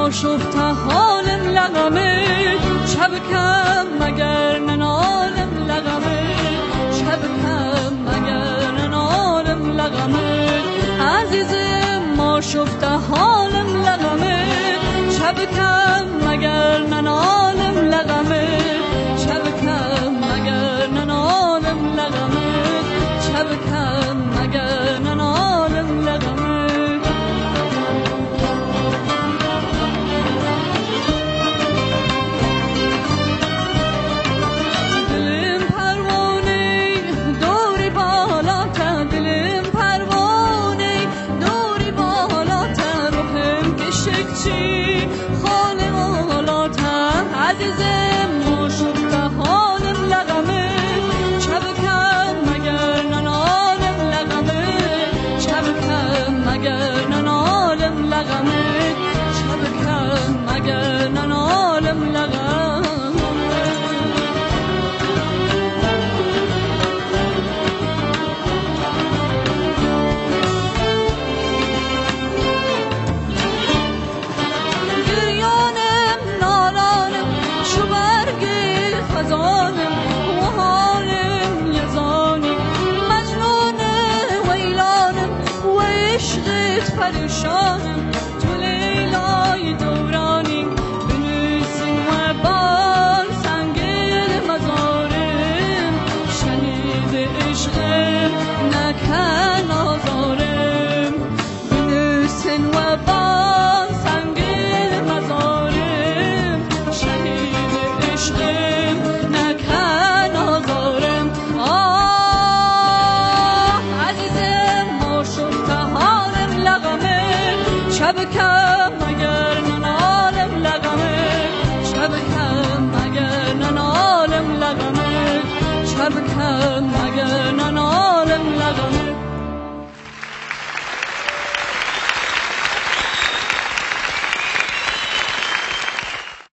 ما شفته حالم لغمه شبکم مگر ننالم لغمه شبکم مگر ننالم لغمه عزیزم ما شفته حالم لغمه شبکم مگر ننالم لغمه شبکم مگر ننالم لغمه شبکم مگر ننالم لغمه عزیزم ما شفته حالم لغمه شبکم مگر ننالم لغمه شبکم مگر ننالم لغمه شبکم مگر ننالم لغمه خزانم و حالم یزانی مجنون ویلانم و عشقت پریشانم تو لیلای دورانی بنویسین و بال سنگل مزارم شنید عشقم نکن آزارم بنویسین و بال سنگل مزارم شنید عشقم شبکم